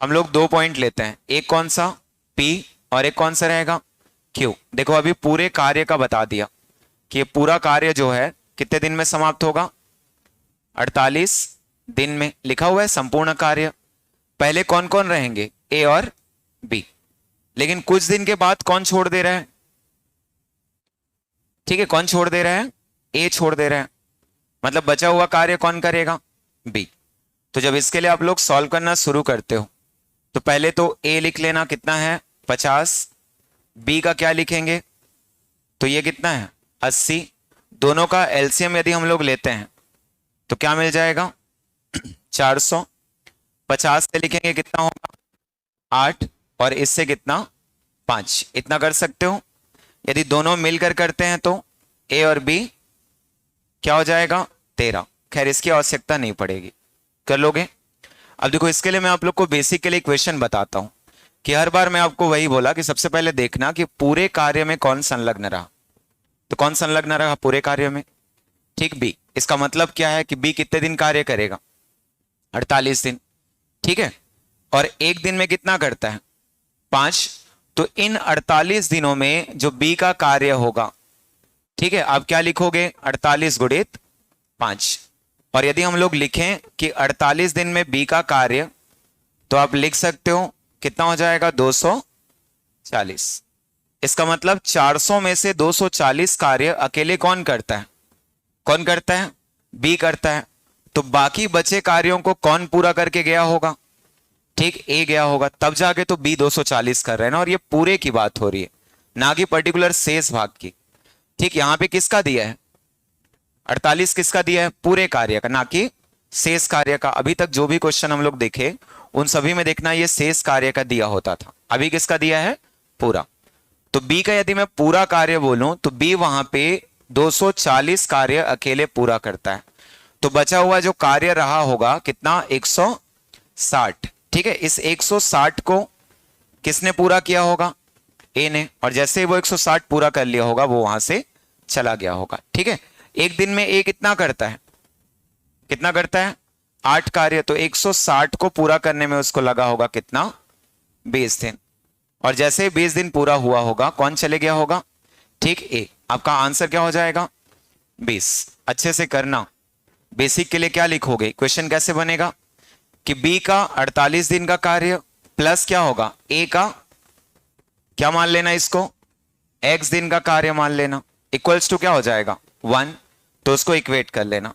हम लोग 2 पॉइंट लेते हैं, एक कौन सा P और एक कौन सा रहेगा Q। देखो अभी पूरे कार्य का बता दिया कि ये पूरा कार्य जो है कितने दिन में समाप्त होगा, 48 दिन में लिखा हुआ है संपूर्ण कार्य। पहले कौन कौन रहेंगे, A और B, लेकिन कुछ दिन के बाद कौन छोड़ दे रहा है, ठीक है कौन छोड़ दे रहा है, A छोड़ दे रहा है, मतलब बचा हुआ कार्य कौन करेगा, B। तो जब इसके लिए आप लोग सॉल्व करना शुरू करते हो तो पहले तो A लिख लेना कितना है 50, B का क्या लिखेंगे, तो ये कितना है 80। दोनों का एलसीएम यदि हम लोग लेते हैं तो क्या मिल जाएगा 400। 50 से लिखेंगे कितना होगा 8, और इससे कितना 5, इतना कर सकते हो। यदि दोनों मिलकर करते हैं तो A और B क्या हो जाएगा 13। खैर इसकी आवश्यकता नहीं पड़ेगी, कर लोगे। अब देखो इसके लिए मैं आप लोग को बेसिक के लिए क्वेश्चन बताता हूं कि हर बार मैं आपको वही बोला कि सबसे पहले देखना कि पूरे कार्य में कौन संलग्न रहा। तो कौन संलग्न रहा पूरे कार्य में, ठीक B। इसका मतलब क्या है कि B कितने दिन कार्य करेगा 48 दिन, ठीक है। और एक दिन में कितना करता है 5। तो इन 48 दिनों में जो B का कार्य होगा, ठीक है, आप क्या लिखोगे 48 गुणित 5। और यदि हम लोग लिखें कि 48 दिन में B का कार्य, तो आप लिख सकते हो कितना हो जाएगा 240। इसका मतलब 400 में से 240 कार्य अकेले कौन करता है, कौन करता है B करता है। तो बाकी बचे कार्यों को कौन पूरा करके गया होगा, ठीक A गया होगा, तब जाके तो B 240 कर रहे हैं ना। और ये पूरे की बात हो रही है, ना कि पर्टिकुलर शेष भाग की, ठीक। यहां पे किसका दिया है 48, किसका दिया है पूरे कार्य का, ना कि शेष कार्य का। अभी तक जो भी क्वेश्चन हम लोग देखे उन सभी में देखना ये शेष कार्य का दिया होता था, अभी किसका दिया है पूरा। तो B का यदि मैं पूरा कार्य बोलूं तो B वहां पे 240 कार्य अकेले पूरा करता है। तो बचा हुआ जो कार्य रहा होगा कितना 160, ठीक है। इस 160 को किसने पूरा किया होगा A ने, और जैसे ही वो 160 पूरा कर लिया होगा वो वहां से चला गया होगा, ठीक है। एक दिन में A कितना करता है, कितना करता है 8 कार्य। तो 160 को पूरा करने में उसको लगा होगा कितना 20 दिन। और जैसे 20 दिन पूरा हुआ होगा कौन चले गया होगा, ठीक A। आपका आंसर क्या हो जाएगा 20। अच्छे से करना, बेसिक के लिए क्या लिखोगे, क्वेश्चन कैसे बनेगा कि B का 48 दिन का कार्य प्लस क्या होगा A का क्या मान लेना, इसको X दिन का कार्य मान लेना, इक्वल्स टू क्या हो जाएगा 1। तो उसको इक्वेट कर लेना।